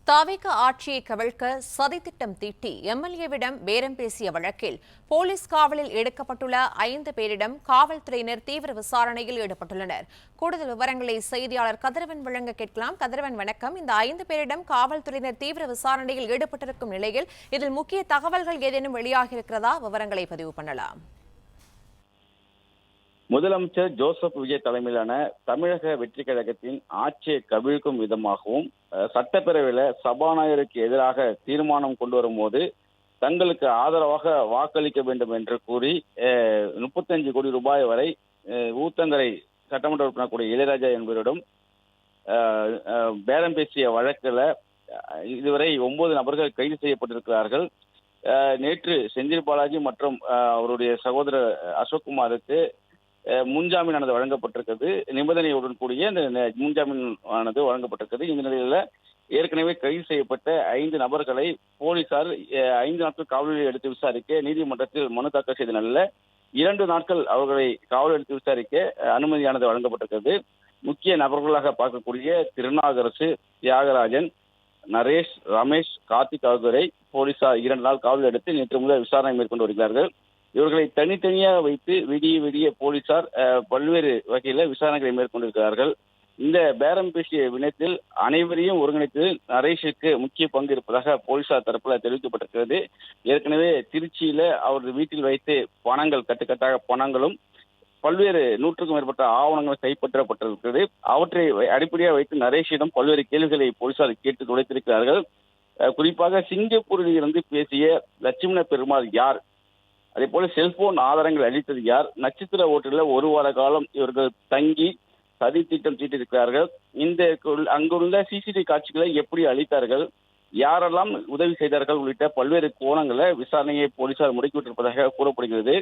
தாவேக ஆட்சியை கவிழ்க்க சதித்திட்டம் தீட்டி எம்எல்ஏவிடம் பேரம் பேசிய வழக்கில் போலீஸ் காவலில் எடுக்கப்பட்டுள்ள 5 பேரிடம் காவல்துறையினர் தீவிர விசாரணையில் ஈடுபட்டுள்ளனர். கூடுதல் விவரங்களை செய்தியாளர் கதிரவன் வழங்க கேட்கலாம். கதிரவன், வணக்கம். இந்த 5 பேரிடம் காவல்துறையினர் தீவிர விசாரணையில் ஈடுபட்டிருக்கும் நிலையில் இதில் முக்கிய தகவல்கள் ஏதேனும் வெளியாகியிருக்கிறதா? விவரங்களை பதிவு பண்ணலாம். முதலமைச்சர் ஜோசப் விஜய் தலைமையிலான தமிழக வெற்றி கழகத்தின் ஆட்சியை கவிழ்க்கும் விதமாகவும் சட்டப்பேரவையில சபாநாயகருக்கு எதிராக தீர்மானம் கொண்டு வரும்போது தங்களுக்கு ஆதரவாக வாக்களிக்க வேண்டும் என்று கூறி 35 கோடி ரூபாய் வரை ஊத்தங்கரை சட்டமன்ற உறுப்பினர் கூடிய இளையராஜா என்பவரிடம் பேரம் பேசிய வழக்கில் இதுவரை 9 நபர்கள் கைது செய்யப்பட்டிருக்கிறார்கள். நேற்று செந்தில் பாலாஜி மற்றும் அவருடைய சகோதரர் அசோக்குமாருக்கு முன்ஜாமீனானது வழங்கப்பட்டிருக்கிறது. நிபந்தனையுடன் கூடிய இந்த முன்ஜாமீன் ஆனது வழங்கப்பட்டிருக்கிறது. இந்த நிலையில ஏற்கனவே கைது செய்யப்பட்ட 5 நபர்களை போலீசார் 5 நாட்கள் காவலில் எடுத்து விசாரிக்க நீதிமன்றத்தில் மனு தாக்கல் செய்த நிலையில 2 நாட்கள் அவர்களை காவலில் எடுத்து விசாரிக்க அனுமதியானது வழங்கப்பட்டிருக்கிறது. முக்கிய நபர்களாக பார்க்கக்கூடிய திருநாகரசு, தியாகராஜன், நரேஷ், ரமேஷ், கார்த்திக் ஆகியோரை போலீசார் 2 நாள் காவலில் எடுத்து நேற்று முதல் விசாரணை மேற்கொண்டு வருகிறார்கள். இவர்களை தனித்தனியாக வைத்து விடிய போலீசார் பல்வேறு வகையில விசாரணைகளை மேற்கொண்டிருக்கிறார்கள். இந்த பேரம் பேசிய வினத்தில் அனைவரையும் ஒருங்கிணைத்து நரேஷுக்கு முக்கிய பங்கு இருப்பதாக போலீசார் தரப்புல தெரிவிக்கப்பட்டிருக்கிறது. ஏற்கனவே திருச்சியில அவரது வீட்டில் வைத்து பணங்கள் கட்டுக்கட்டாக பணங்களும் பல்வேறு 100க்கும் மேற்பட்ட ஆவணங்கள் கைப்பற்றப்பட்டிருக்கிறது. அவற்றை அடிப்படையாக வைத்து நரேஷிடம் பல்வேறு கேள்விகளை போலீசார் கேட்டு துளைத்திருக்கிறார்கள். குறிப்பாக சிங்கப்பூரில் இருந்து பேசிய லட்சுமண பெருமாள் யார், அதே போல செல்போன் ஆதாரங்கள் அளித்தது யார், நட்சத்திர ஓட்டலில் 1 வார காலம் இவர்கள் தங்கி சதி திட்டம் தீட்டிருக்கிறார்கள், இந்த அங்குள்ள சிசிடிவி காட்சிகளை எப்படி அளித்தார்கள், யாரெல்லாம் உதவி செய்தார்கள் உள்ளிட்ட பல்வேறு கோணங்களை விசாரணையை போலீசார் முடுக்கிவிட்டிருப்பதாக கூறப்படுகிறது.